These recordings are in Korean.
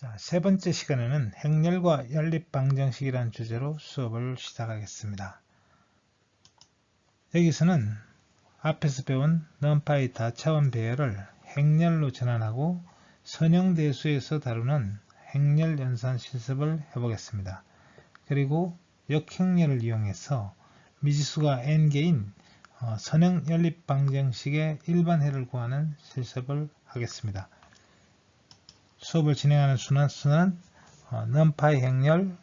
자, 세 번째 시간에는 행렬과 연립 방정식이라는 주제로 수업을 시작하겠습니다. 여기서는 앞에서 배운 numPy 다차원 배열을 행렬로 전환하고 선형대수에서 다루는 행렬 연산 실습을 해보겠습니다. 그리고 역행렬을 이용해서 미지수가 n개인 선형 연립 방정식의 일반해를 구하는 실습을 하겠습니다. 수업을 진행하는 순서는 numPy 행렬,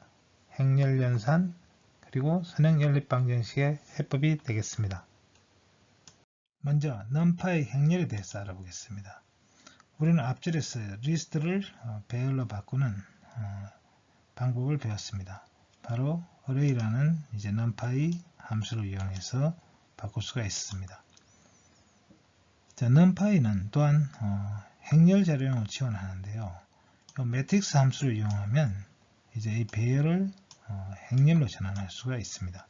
행렬 연산, 그리고 선형 연립 방정식의 해법이 되겠습니다. 먼저 numPy 행렬에 대해서 알아보겠습니다. 우리는 앞줄에서 리스트를 배열로 바꾸는 방법을 배웠습니다. 바로 array라는 이제 numpy 함수를 이용해서 바꿀 수가 있습니다. 자, numpy는 또한 행렬 자료형을 지원하는데요. 이 매트릭스 함수를 이용하면 이제 이 배열을 행렬로 전환할 수가 있습니다.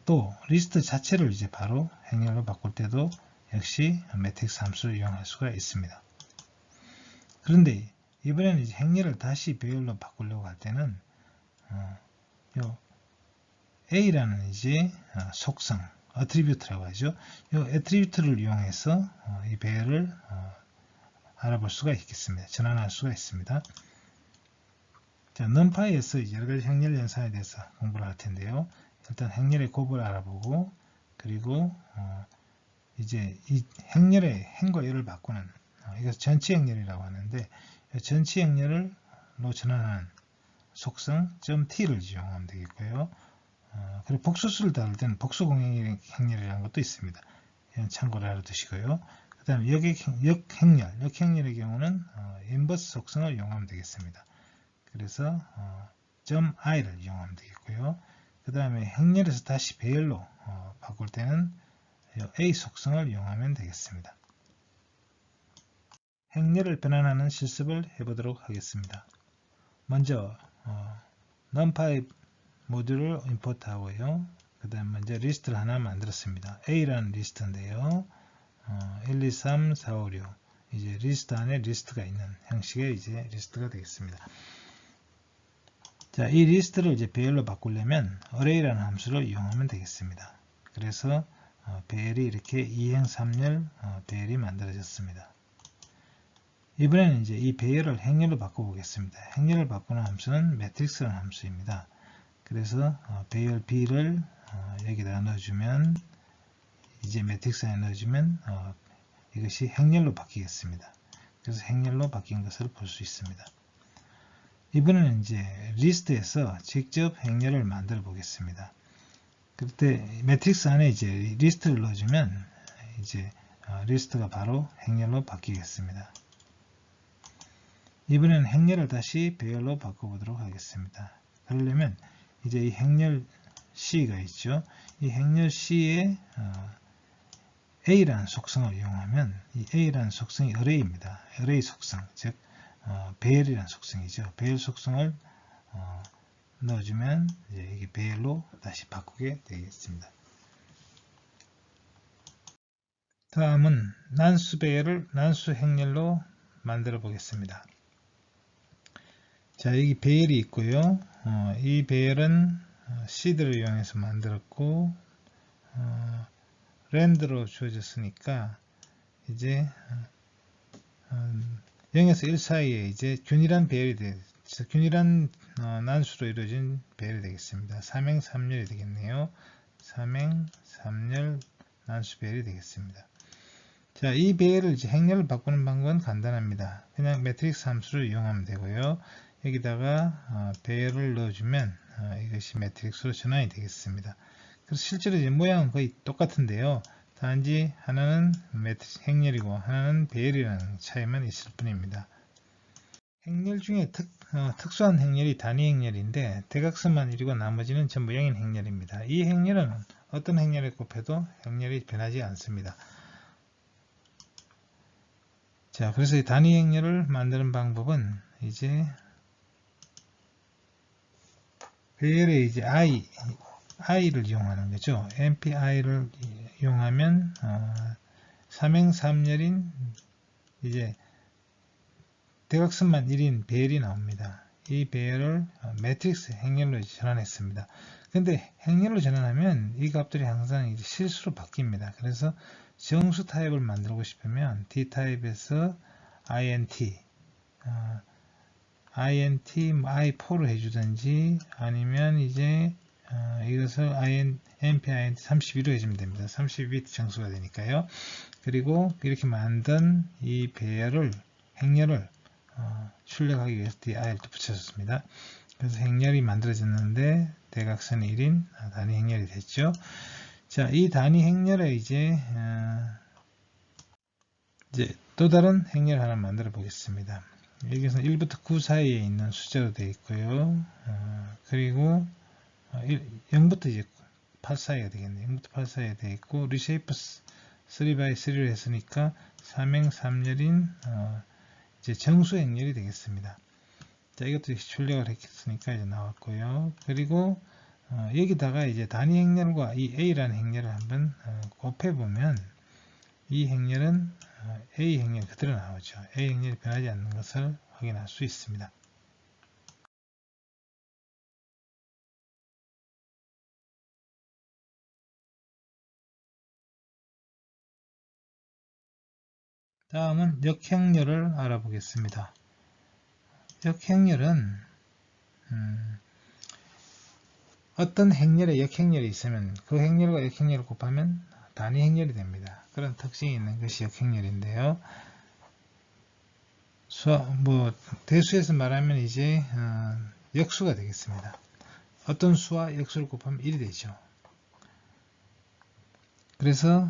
또 리스트 자체를 이제 바로 행렬로 바꿀 때도 역시 매트릭스 함수를 이용할 수가 있습니다. 그런데 이번에는 이제 행렬을 다시 배열로 바꾸려고 할 때는 요 A라는 이제 속성, attribute라고 하죠. 이 attribute를 이용해서 이 배열을 알아볼 수가 있겠습니다. 전환할 수가 있습니다. 자, numpy에서 여러 가지 행렬 연산에 대해서 공부를 할 텐데요. 일단 행렬의 곱을 알아보고, 그리고 이제 이 행렬의 행과 열을 바꾸는 이것을 전치 행렬이라고 하는데, 전치 행렬로 전환하는 속성 .t를 이용하면 되겠고요. 그리고 복수수를 다룰 때는 복수 공행 행렬이라는 것도 있습니다. 이건 참고를 알아두시고요. 그 다음에 역행렬의 경우는 인버스 속성을 이용하면 되겠습니다. 그래서 .i를 이용하면 되겠고요. 그 다음에 행렬에서 다시 배열로 바꿀 때는 a 속성을 이용하면 되겠습니다. 행렬을 변환하는 실습을 해보도록 하겠습니다. 먼저 numpy 모듈을 임포트 하고요. 그 다음 먼저 리스트를 하나 만들었습니다. A라는 리스트인데요. 1, 2, 3, 4, 5, 6 이제 리스트 안에 리스트가 있는 형식의 이제 리스트가 되겠습니다. 자, 이 리스트를 이제 배열로 바꾸려면 array라는 함수를 이용하면 되겠습니다. 그래서 배열이 이렇게 2행 3열 배열이 만들어졌습니다. 이번에는 이제 이 배열을 행렬로 바꿔보겠습니다. 행렬을 바꾸는 함수는 매트릭스라는 함수입니다. 그래서 배열 B를 여기다 넣어주면 이제 매트릭스 안에 넣어주면 이것이 행렬로 바뀌겠습니다. 그래서 행렬로 바뀐 것을 볼 수 있습니다. 이번에는 이제 리스트에서 직접 행렬을 만들어 보겠습니다. 그때 매트릭스 안에 이제 리스트를 넣어주면 이제 리스트가 바로 행렬로 바뀌겠습니다. 이번에는 행렬을 다시 배열로 바꿔보도록 하겠습니다. 그러려면 이제 이 행렬 C가 있죠. 이 행렬 C에 A라는 속성을 이용하면 이 A라는 속성이 array입니다. array 속성, 즉 배열이라는 속성이죠. 배열 속성을 넣어주면 이제 이게 배열로 다시 바꾸게 되겠습니다. 다음은 난수 배열을 난수 행렬로 만들어 보겠습니다. 자, 여기 배열이 있고요. 이 배열은 시드를 이용해서 만들었고 랜드로 주어졌으니까 이제 0에서 1 사이에 이제 균일한 배열이 균일한 난수로 이루어진 배열이 되겠습니다. 3행 3열이 되겠네요. 3행 3열 난수 배열이 되겠습니다. 자, 이 배열을 이제 행렬을 바꾸는 방법은 간단합니다. 그냥 매트릭스 함수를 이용하면 되고요. 여기다가 배열을 넣어주면 이것이 매트릭스로 전환이 되겠습니다. 그래서 실제로 이제 모양은 거의 똑같은데요. 단지 하나는 행렬이고 하나는 배열이라는 차이만 있을 뿐입니다. 행렬 중에 특수한 행렬이 단위 행렬인데 대각선만 이루고 나머지는 전부 영인 행렬입니다. 이 행렬은 어떤 행렬에 곱해도 행렬이 변하지 않습니다. 자, 그래서 이 단위 행렬을 만드는 방법은 이제 배열에 이제 i를 이용하는 거죠. npi를 이용하면 3행 3열인 이제 대각선만 1인 배열이 나옵니다. 이 배열을 매트릭스 행렬로 전환했습니다. 근데 행렬로 전환하면 이 값들이 항상 이제 실수로 바뀝니다. 그래서 정수 타입을 만들고 싶으면 D 타입에서 INT, I4로 해주든지 아니면 이제 이것을 NP-INT 32로 해주면 됩니다. 32비트 정수가 되니까요. 그리고 이렇게 만든 이 배열을 행렬을 출력하기 위해서 DI를 또 붙여줬습니다. 그래서 행렬이 만들어졌는데 대각선의 1인 단위 행렬이 됐죠. 자, 이 단위 행렬에 이제 또 다른 행렬 하나 만들어 보겠습니다. 여기서 1부터 9 사이에 있는 숫자로 되어 있고요. 그리고 0부터 이제 8 사이가 되겠네요. 0부터 8 사이에 되어 있고 리쉐이프 3x3로 했으니까 삼행삼렬인 이제 정수 행렬이 되겠습니다. 자, 이것도 출력을 했으니까 이제 나왔고요. 그리고 여기다가 이제 단위 행렬과 이 A라는 행렬을 한번 곱해보면 이 행렬은 A 행렬 그대로 나오죠. A 행렬이 변하지 않는 것을 확인할 수 있습니다. 다음은 역행렬을 알아보겠습니다. 역행렬은 어떤 행렬에 역행렬이 있으면 그 행렬과 역행렬을 곱하면 단위 행렬이 됩니다. 그런 특징이 있는 것이 역행렬인데요. 대수에서 말하면 이제 역수가 되겠습니다. 어떤 수와 역수를 곱하면 1이 되죠. 그래서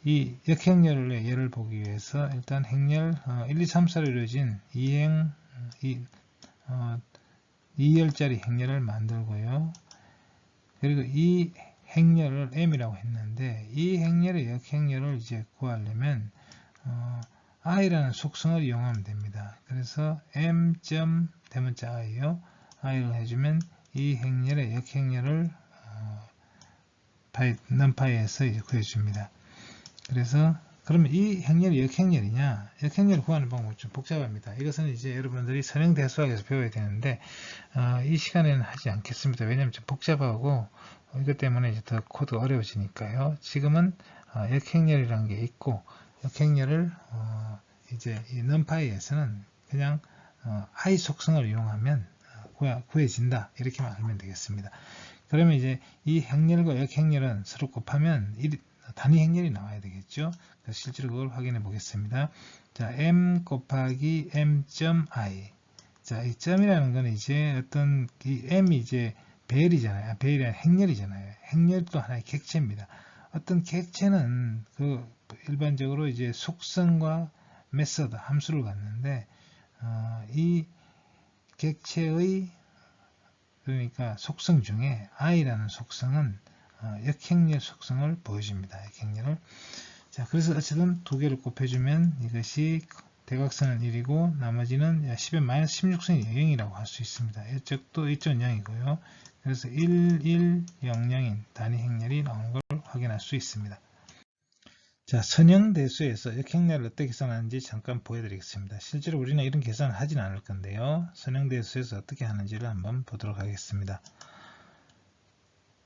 이 역행렬의 예를 보기 위해서 일단 행렬 1, 2, 3, 4로 이루어진 2열짜리 행렬을 만들고요. 그리고 이 행렬을 m이라고 했는데 이 행렬의 역행렬을 이제 구하려면 i라는 속성을 이용하면 됩니다. 그래서 m. 대문자 i요. i를 해주면 이 행렬의 역행렬을 numpy에서 이제 구해줍니다. 그래서 그러면 이 행렬이 역행렬이냐? 역행렬을 구하는 방법은 좀 복잡합니다. 이것은 이제 여러분들이 선형대수학에서 배워야 되는데 이 시간에는 하지 않겠습니다. 왜냐하면 좀 복잡하고 이것 때문에 이제 더 코드가 어려워지니까요. 지금은 역행렬이라는 게 있고 역행렬을 이제 이 numpy에서는 그냥 i 속성을 이용하면 구해진다 이렇게만 알면 되겠습니다. 그러면 이제 이 행렬과 역행렬은 서로 곱하면 단위 행렬이 나와야 되겠죠. 실제로 그걸 확인해 보겠습니다. 자, m 곱하기 m.i. 자, 이 점이라는 건 이제 어떤 이 m이 이제 배열이잖아요. 배열이 아니라 행렬이잖아요. 행렬도 하나의 객체입니다. 어떤 객체는 그 일반적으로 이제 속성과 메서드 함수를 갖는데 이 객체의 그러니까 속성 중에 i라는 속성은 역행렬 속성을 보여줍니다. 역행렬을. 자, 그래서 어쨌든 두 개를 곱해주면 이것이 대각선은 1이고 나머지는 10의 마이너스 16선이 0이라고 할 수 있습니다. 이쪽도 이쪽은 0이고요. 그래서 1, 1, 0, 0인 단위 행렬이 나오는 걸 확인할 수 있습니다. 자, 선형대수에서 역행렬을 어떻게 계산하는지 잠깐 보여드리겠습니다. 실제로 우리는 이런 계산을 하진 않을 건데요. 선형대수에서 어떻게 하는지를 한번 보도록 하겠습니다.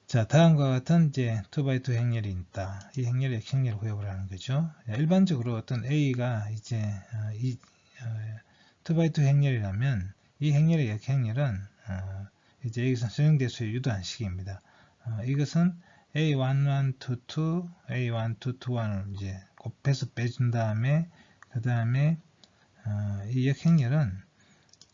자, 다음과 같은 이제 2x2 행렬이 있다. 이 행렬의 역행렬을 구해보라는 거죠. 일반적으로 어떤 A가 이제 2x2 행렬이라면 이 행렬의 역행렬은 이제 여기서 선형대수의 유도한 식입니다. 이것은 A1122, A1221을 이제 곱해서 빼준 다음에 그 다음에 이 역행렬은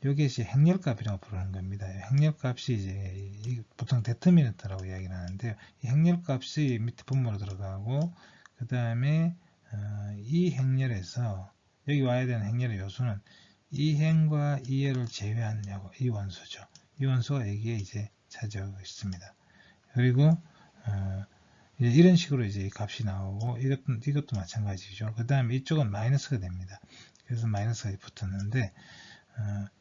이것이 행렬값이라고 부르는 겁니다. 행렬값이 이제 보통 데터미넌트라고 이야기를 하는데요. 이 행렬값이 밑에 분모로 들어가고 그 다음에 이 행렬에서 여기 와야 되는 행렬의 요소는 2행과 2열을 제외한 이 원소죠. 이 원소가 여기에 이제 차지하고 있습니다. 그리고 이제 이런 식으로 이제 이 값이 나오고 이것도 마찬가지죠. 그 다음에 이쪽은 마이너스가 됩니다. 그래서 마이너스가 붙었는데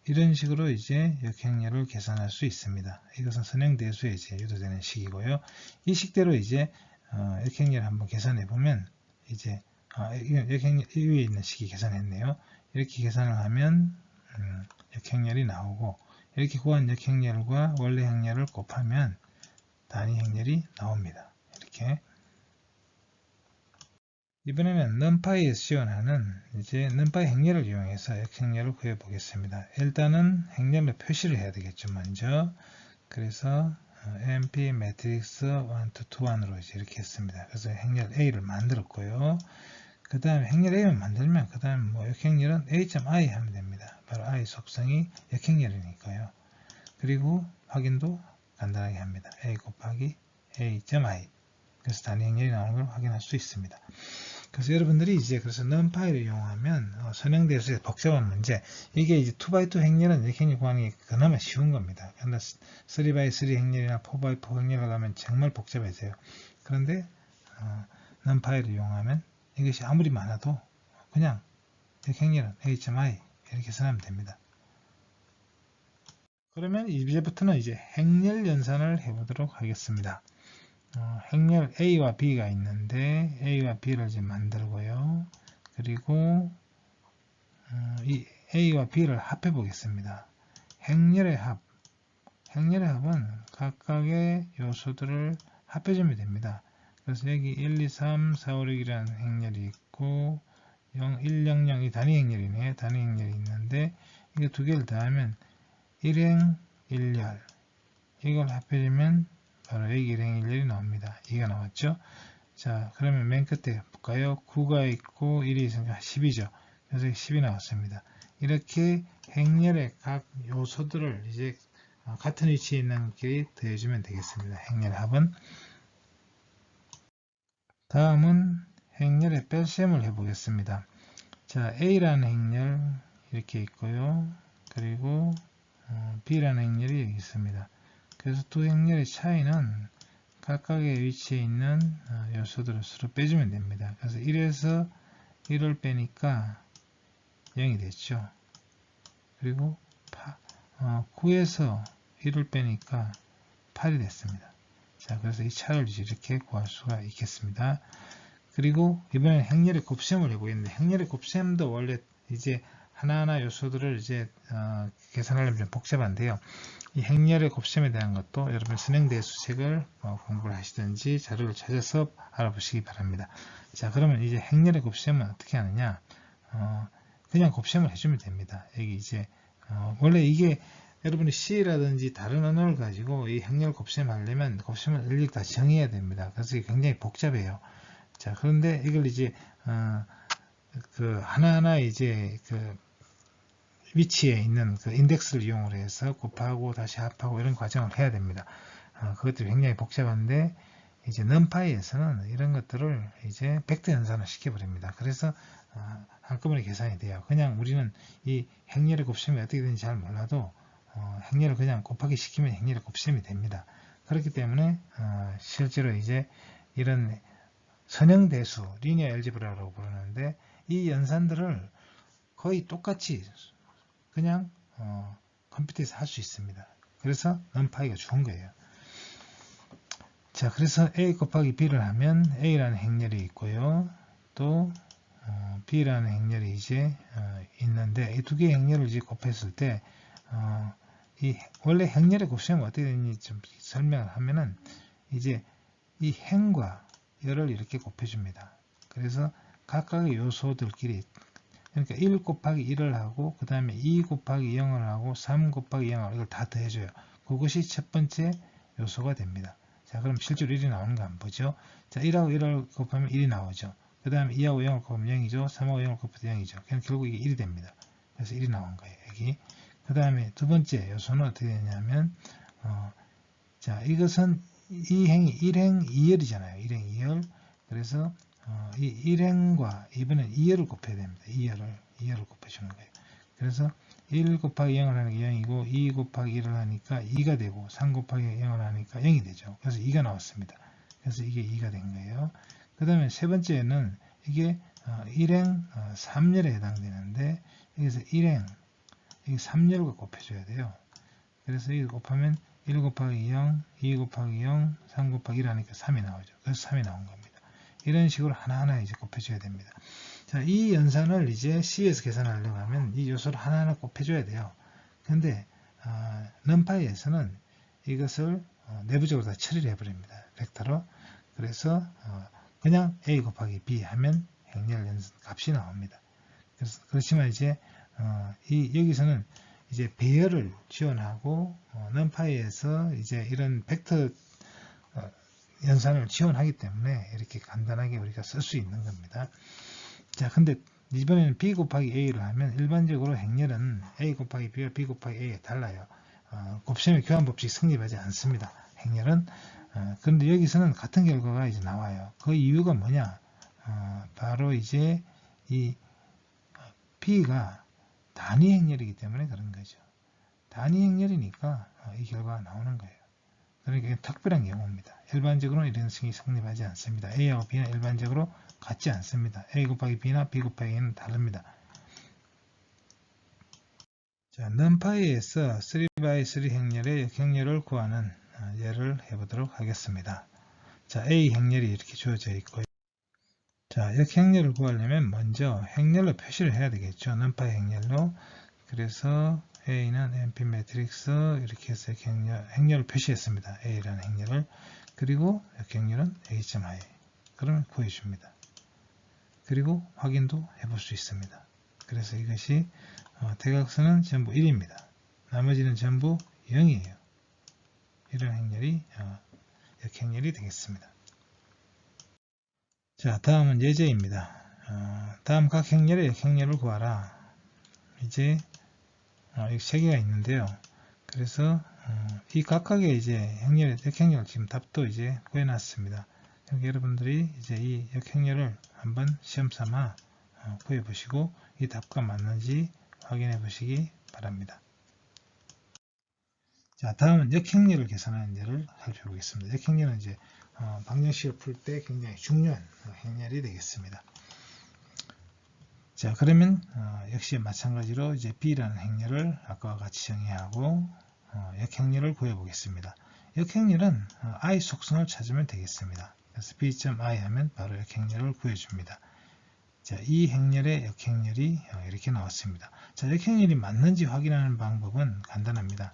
이런 식으로 이제 역행렬을 계산할 수 있습니다. 이것은 선형대수에 이제 유도되는 식이고요. 이 식대로 이제 역행렬을 한번 계산해 보면 이제 역행렬 이 위에 있는 식이 계산했네요. 이렇게 계산을 하면 역행렬이 나오고, 이렇게 구한 역행렬과 원래 행렬을 곱하면 단위 행렬이 나옵니다. 이렇게. 이번에는 numPy에서 지원하는 이제 numPy 행렬을 이용해서 역행렬을 구해 보겠습니다. 일단은 행렬로 표시를 해야 되겠죠, 먼저. 그래서 mp matrix 1 to 1으로 이제 이렇게 했습니다. 그래서 행렬 A를 만들었고요. 그 다음에 행렬 A만 만들면 그 다음 뭐 역행렬은 A.I 하면 됩니다. 바로 I 속성이 역행렬이니까요. 그리고 확인도 간단하게 합니다. A 곱하기 A.I. 그래서 단위 행렬이 나오는 걸 확인할 수 있습니다. 그래서 여러분들이 이제 그래서 numPy를 이용하면 선형대수의 복잡한 문제, 이게 이제 2x2 행렬은 이렇게 행렬 구하는 게 그나마 쉬운 겁니다. 그런데 3x3 행렬이나 4x4 행렬을 가면 정말 복잡해져요. 그런데 numPy를 이용하면 이것이 아무리 많아도 그냥 이렇게 행렬은 A.I 이렇게 써하면 됩니다. 그러면 이제부터는 이제 행렬 연산을 해보도록 하겠습니다. 행렬 A와 B가 있는데 A와 B를 이제 만들고요. 그리고 이 A와 B를 합해 보겠습니다. 행렬의 합은 각각의 요소들을 합해주면 됩니다. 그래서 여기 1, 2, 3, 4, 5, 6이라는 행렬이 있고 0, 1, 0, 0이 단위 행렬이네. 단위 행렬이 있는데 이거 두 개를 더하면 1행 1열, 이걸 합해주면 바로 여기 1행 1열이 나옵니다. 2가 나왔죠. 자, 그러면 맨 끝에 볼까요? 9가 있고 1이 있으니까 10이죠. 그래서 10이 나왔습니다. 이렇게 행렬의 각 요소들을 이제 같은 위치에 있는 길이 더해주면 되겠습니다. 행렬 합은. 다음은 행렬의 뺄셈을 해보겠습니다. 자, A라는 행렬 이렇게 있고요. 그리고 B라는 행렬이 여기 있습니다. 그래서 두 행렬의 차이는 각각의 위치에 있는 요소들을 서로 빼주면 됩니다. 그래서 1에서 1을 빼니까 0이 됐죠. 그리고 9에서 1을 빼니까 8이 됐습니다. 자, 그래서 이 차를 이렇게 구할 수가 있겠습니다. 그리고 이번엔 행렬의 곱셈을 해보겠는데, 행렬의 곱셈도 원래 이제 하나하나 요소들을 이제 계산하려면 좀 복잡한데요. 이 행렬의 곱셈에 대한 것도 여러분 선형대수책을 공부를 하시든지 자료를 찾아서 알아보시기 바랍니다. 자, 그러면 이제 행렬의 곱셈은 어떻게 하느냐? 그냥 곱셈을 해주면 됩니다. 여기 이제 원래 이게 여러분이 C라든지 다른 언어를 가지고 이 행렬 곱셈 하려면 곱셈을 일일이 다 정해야 됩니다. 그래서 이게 굉장히 복잡해요. 자, 그런데 이걸 이제 그 하나하나 이제 그 위치에 있는 그 인덱스를 이용을 해서 곱하고 다시 합하고 이런 과정을 해야 됩니다. 그것들이 굉장히 복잡한데 이제 numPy에서는 이런 것들을 이제 벡터 연산을 시켜버립니다. 그래서 한꺼번에 계산이 돼요. 그냥 우리는 이 행렬의 곱셈이 어떻게 되는지 잘 몰라도 행렬을 그냥 곱하기 시키면 행렬의 곱셈이 됩니다. 그렇기 때문에 실제로 이제 이런 선형대수, 리니어 엘지브라라고 부르는데 이 연산들을 거의 똑같이 그냥 컴퓨터에서 할 수 있습니다. 그래서 numPy가 좋은 거예요. 자, 그래서 A 곱하기 B를 하면 A라는 행렬이 있고요. 또 B라는 행렬이 이제 있는데 이 두 개의 행렬을 이제 곱했을 때 이 원래 행렬의 곱셈은 어떻게 되는지 좀 설명을 하면은 이제 이 행과 열을 이렇게 곱해줍니다. 그래서 각각의 요소들끼리 그러니까 1 곱하기 1을 하고 그 다음에 2 곱하기 0을 하고 3 곱하기 0을 이걸 다 더해줘요. 그것이 첫 번째 요소가 됩니다. 자, 그럼 실제로 1이 나오는 거 한번 보죠. 자, 1하고 1을 곱하면 1이 나오죠. 그 다음에 2하고 0을 곱하면 0이죠. 3하고 0을 곱하면 0이죠. 그냥 결국 이게 1이 됩니다. 그래서 1이 나온 거예요. 여기. 그 다음에 두 번째 요소는 어떻게 되냐면 자, 이것은 이 행이 1행 2열이잖아요. 1행 2열. 그래서 이 1행과 이번엔 2열을 곱해야 됩니다. 2열을 곱해주는 거예요. 그래서 1 곱하기 0을 하니까 0이고 2 곱하기 1을 하니까 2가 되고 3 곱하기 0을 하니까 0이 되죠. 그래서 2가 나왔습니다. 그래서 이게 2가 된 거예요. 그 다음에 세 번째는 이게 1행 3열에 해당되는데 여기서 1행 이게 3열과 곱해줘야 돼요. 그래서 이거 곱하면 1 곱하기 0, 2 곱하기 0, 3 곱하기 1 하니까 3이 나오죠. 그래서 3이 나온 겁니다. 이런 식으로 하나하나 이제 곱해줘야 됩니다. 자, 이 연산을 이제 C에서 계산하려고 하면 이 요소를 하나하나 곱해줘야 돼요. 근데 numpy에서는 이것을 내부적으로 다 처리를 해버립니다. 벡터로. 그래서 그냥 a 곱하기 b 하면 행렬 연산 값이 나옵니다. 그래서 그렇지만 이제 여기서는 이제 배열을 지원하고 numpy에서 이제 이런 벡터 연산을 지원하기 때문에 이렇게 간단하게 우리가 쓸 수 있는 겁니다. 자, 근데 이번에는 b 곱하기 a를 하면 일반적으로 행렬은 a 곱하기 b와 b 곱하기 a가 달라요. 곱셈의 교환 법칙이 성립하지 않습니다. 행렬은. 그런데 여기서는 같은 결과가 이제 나와요. 그 이유가 뭐냐? 바로 이제 이 b가 단위 행렬이기 때문에 그런 거죠. 단위 행렬이니까 이 결과가 나오는 거예요. 그러니까 특별한 경우입니다. 일반적으로 이런 식이 성립하지 않습니다. A하고 B는 일반적으로 같지 않습니다. A 곱하기 B나 B 곱하기 A는 다릅니다. 자, numpy에서 3x3 행렬의 역행렬을 구하는 예를 해보도록 하겠습니다. 자, A 행렬이 이렇게 주어져 있고요. 자, 역행렬을 구하려면 먼저 행렬로 표시를 해야 되겠죠. numpy 행렬로. 그래서 A는 np 매트릭스 이렇게 해서 행렬을 표시했습니다. A라는 행렬을. 그리고 역행렬은 A.I. 그러면 구해줍니다. 그리고 확인도 해볼 수 있습니다. 그래서 이것이 대각선은 전부 1입니다. 나머지는 전부 0이에요. 이런 행렬이 역행렬이 되겠습니다. 자, 다음은 예제입니다. 다음 각 행렬의 역행렬을 구하라. 이제 여기 3개가 있는데요. 그래서 이 각각의 이제 행렬의 역행렬 지금 답도 이제 구해놨습니다. 여러분들이 이제 이 역행렬을 한번 시험 삼아 구해 보시고 이 답과 맞는지 확인해 보시기 바랍니다. 자, 다음은 역행렬을 계산하는 예를 살펴보겠습니다. 역행렬은 이제 방정식을 풀 때 굉장히 중요한 행렬이 되겠습니다. 자, 그러면 역시 마찬가지로 이제 B라는 행렬을 아까와 같이 정의하고 역행렬을 구해 보겠습니다. 역행렬은 I 속성을 찾으면 되겠습니다. 그래서 B.I 하면 바로 역행렬을 구해줍니다. 자, 이 행렬의 역행렬이 이렇게 나왔습니다. 자, 역행렬이 맞는지 확인하는 방법은 간단합니다.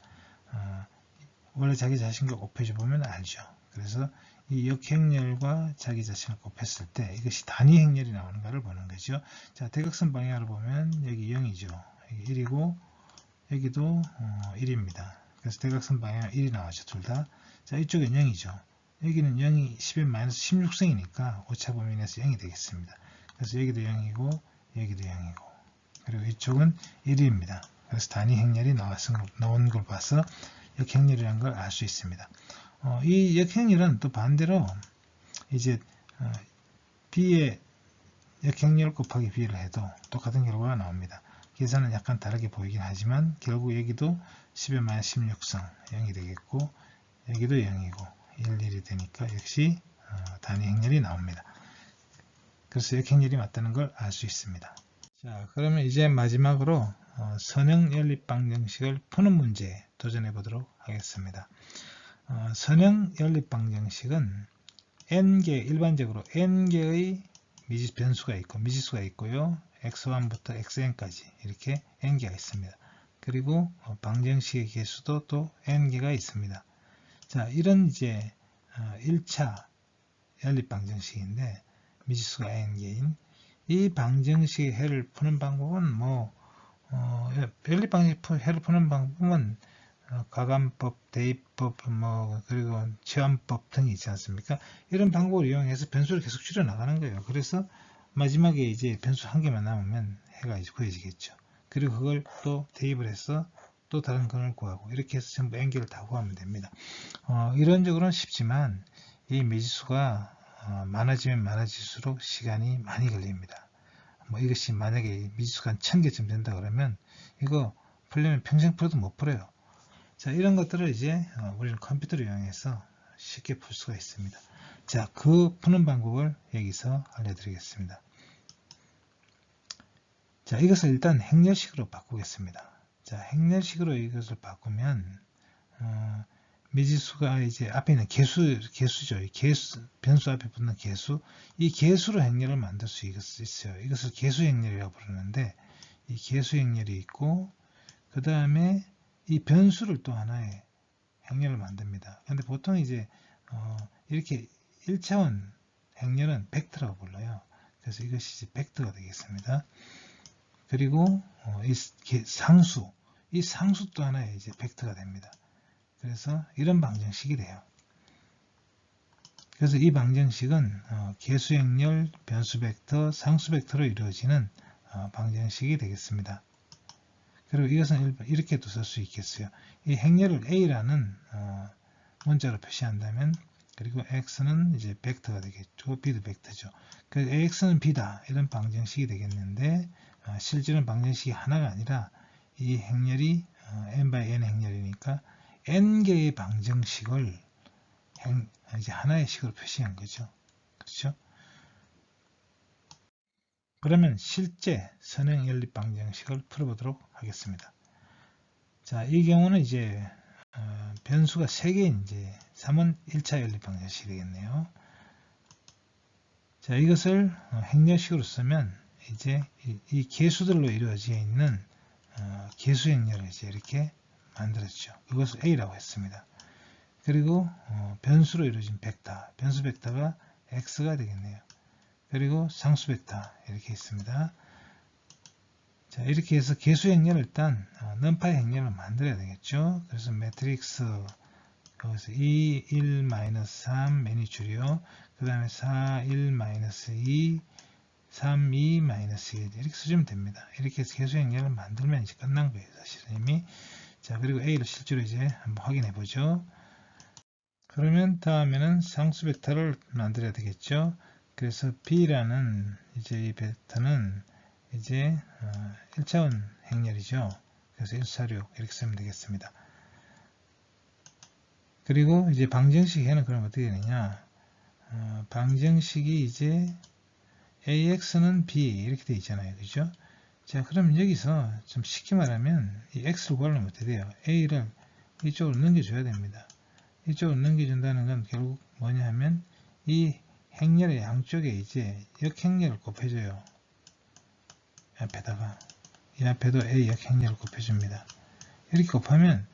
원래 자기 자신과 곱해줘 보면 알죠. 그래서 이 역행렬과 자기 자신을 곱했을 때 이것이 단위 행렬이 나오는가를 보는 거죠. 자, 대각선 방향으로 보면 여기 0이죠. 여기 1이고 여기도 1입니다. 그래서 대각선 방향 1이 나왔죠. 둘 다. 자, 이쪽은 0이죠. 여기는 0이 10의 -16승이니까 오차범위내에서 0이 되겠습니다. 그래서 여기도 0이고 여기도 0이고 그리고 이쪽은 1입니다. 그래서 단위 행렬이 나온 걸 봐서 역행렬이라는 걸 알 수 있습니다. 이 역행렬은 또 반대로 이제 B의 역행렬 곱하기 B를 해도 똑같은 결과가 나옵니다. 계산은 약간 다르게 보이긴 하지만 결국 여기도 10의 -16성 0이 되겠고 여기도 0이고 1, 1이 되니까 역시 단위 행렬이 나옵니다. 그래서 역행렬이 맞다는 걸 알 수 있습니다. 자, 그러면 이제 마지막으로 선형 연립 방정식을 푸는 문제 도전해 보도록 하겠습니다. 선형 연립 방정식은 n개, 일반적으로 n개의 변수가 있고 미지수가 있고요. x1부터 xn까지 이렇게 n개가 있습니다. 그리고 방정식의 개수도 또 n개가 있습니다. 자, 이런 이제 1차 연립 방정식인데 미지수가 n개인 이 방정식의 해를 푸는 방법은 연립 방정식 해를 푸는 방법은 가감법, 대입법, 그리고 치환법 등이 있지 않습니까? 이런 방법을 이용해서 변수를 계속 줄여 나가는 거예요. 그래서 마지막에 이제 변수 한 개만 남으면 해가 이제 구해지겠죠. 그리고 그걸 또 대입을 해서 또 다른 근을 구하고 이렇게 해서 전부 n개를 다 구하면 됩니다. 이론적으로는 쉽지만 이 미지수가 많아지면 많아질수록 시간이 많이 걸립니다. 이것이 만약에 미지수가 한 1000개쯤 된다 그러면 이거 풀려면 평생 풀어도 못 풀어요. 자, 이런 것들을 이제 우리는 컴퓨터를 이용해서 쉽게 풀 수가 있습니다. 자, 그 푸는 방법을 여기서 알려드리겠습니다. 자, 이것을 일단 행렬식으로 바꾸겠습니다. 자, 행렬식으로 이것을 바꾸면 미지수가 이제 앞에 있는 개수죠. 이 변수 앞에 붙는 개수. 이 개수로 행렬을 만들 수 있어요. 이것을 개수 행렬이라고 부르는데, 이 개수 행렬이 있고, 그 다음에 이 변수를 또 하나의 행렬을 만듭니다. 근데 보통 이제 이렇게 1차원 행렬은 벡터라고 불러요. 그래서 이것이 이제 벡터가 되겠습니다. 그리고 이 상수, 이 상수 또 하나의 이제 벡터가 됩니다. 그래서 이런 방정식이 돼요. 그래서 이 방정식은 개수 행렬, 변수 벡터, 상수 벡터로 이루어지는 방정식이 되겠습니다. 그리고 이것은 이렇게도 쓸 수 있겠어요. 이 행렬을 A라는 문자로 표시한다면, 그리고 X는 이제 벡터가 되겠죠. B도 벡터죠. 그래서 AX는 B다. 이런 방정식이 되겠는데, 실제로는 방정식이 하나가 아니라 이 행렬이 n by n 행렬이니까 n개의 방정식을 이제 하나의 식으로 표시한 거죠. 그렇죠? 그러면 실제 선행 연립 방정식을 풀어보도록 하겠습니다. 자, 이 경우는 이제 변수가 3개인 이제 3은 1차 연립 방정식이 되겠네요. 자, 이것을 행렬식으로 쓰면 이제 이 개수들로 이루어져 있는 개수 행렬을 이제 이렇게 만들었죠. 이것을 A라고 했습니다. 그리고 변수로 이루어진 벡터, 변수 벡터가 X가 되겠네요. 그리고 상수 벡터 이렇게 있습니다. 자, 이렇게 해서 개수 행렬을 일단 num파이 행렬을 만들어야 되겠죠. 그래서 매트릭스 여기서 2, 1, 3 매니줄이요. 그 다음에 4, 1, 2, 3, 2, 1 이렇게 쓰시면 됩니다. 이렇게 해서 개수 행렬을 만들면 이제 끝난 거예요. 사실은 이미. 자, 그리고 A를 실제로 이제 한번 확인해 보죠. 그러면 다음에는 상수 벡터를 만들어야 되겠죠. 그래서 B라는 이제 이 벡터는 이제 1차원 행렬이죠. 그래서 146 이렇게 쓰면 되겠습니다. 그리고 이제 방정식에는 그럼 어떻게 되느냐? 방정식이 이제 AX는 B 이렇게 되어 있잖아요. 그죠? 자, 그럼 여기서 좀 쉽게 말하면 이 X를 구하려면 어떻게 돼요? A를 이쪽으로 넘겨줘야 됩니다. 이쪽으로 넘겨준다는 건 결국 뭐냐 하면 이 행렬의 양쪽에 이제 역행렬을 곱해줘요. 앞에다가 이 앞에도 A 역행렬을 곱해줍니다. 이렇게 곱하면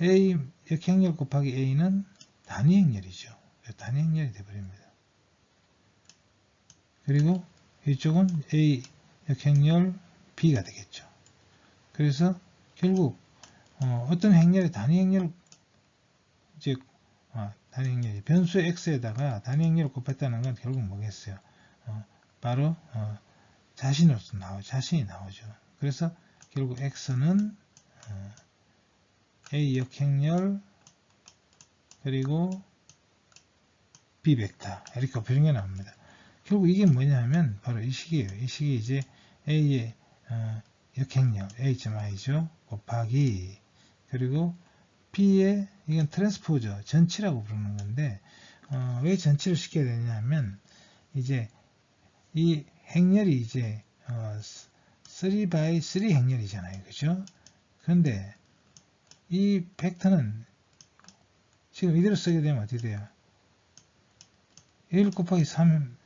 A 역행렬 곱하기 A는 단위 행렬이죠. 단위 행렬이 되어버립니다. 그리고 이쪽은 A 역행렬 B가 되겠죠. 그래서 결국 어떤 행렬의 단위 행렬 이제 단위 행렬이 변수 x에다가 단위 행렬을 곱했다는 건 결국 뭐겠어요? 바로 자신이 나오죠. 그래서 결국 x는 a 역행렬 그리고 b 벡터 이렇게 곱해준 게 나옵니다. 결국 이게 뭐냐면 바로 이 식이에요. 이 식이 이제 a의 역행렬 a.i죠 곱하기 그리고 b의 이건 트랜스포저 전치라고 부르는 건데 왜 전치를 시켜야 되냐면 이제 이 행렬이 이제 3x3 행렬이잖아요. 그죠? 그런데 이 벡터는 지금 이대로 쓰게 되면 어떻게 돼요? 1 곱하기 3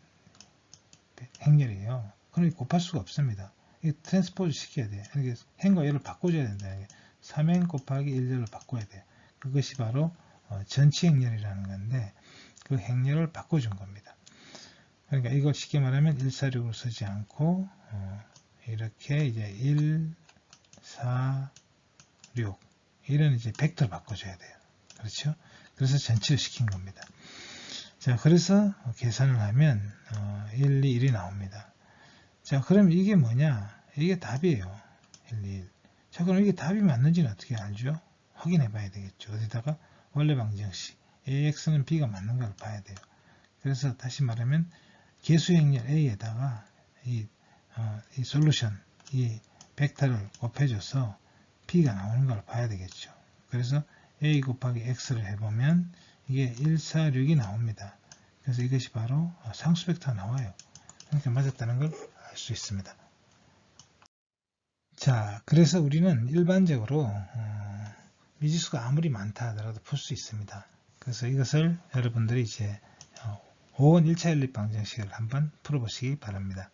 행렬이에요. 그러니 곱할 수가 없습니다. 이 트랜스포즈 시켜야 돼요. 이렇게 행과 열을 바꿔줘야 된다. 3행 곱하기 1열을 바꿔야 돼요. 그것이 바로 전치 행렬이라는 건데 그 행렬을 바꿔준 겁니다. 그러니까 이걸 쉽게 말하면 146을 쓰지 않고 이렇게 이제 1, 4, 6 이런 이제 벡터를 바꿔줘야 돼요. 그렇죠? 그래서 전치를 시킨 겁니다. 자, 그래서 계산을 하면 1, 2, 1이 나옵니다. 자, 그럼 이게 뭐냐? 이게 답이에요. 1, 2, 1. 자, 그럼 이게 답이 맞는지는 어떻게 알죠? 확인해 봐야 되겠죠. 어디다가 원래 방정식 AX는 B가 맞는 걸 봐야 돼요. 그래서 다시 말하면 개수 행렬 A에다가 이 솔루션, 이 벡터를 곱해줘서 B가 나오는 걸 봐야 되겠죠. 그래서 A 곱하기 X를 해보면 이게 146이 나옵니다. 그래서 이것이 바로 상수 벡터가 나와요. 그러니까 맞았다는 걸 알 수 있습니다. 자, 그래서 우리는 일반적으로 미지수가 아무리 많다 하더라도 풀 수 있습니다. 그래서 이것을 여러분들이 이제 5원 1차 연립 방정식을 한번 풀어보시기 바랍니다.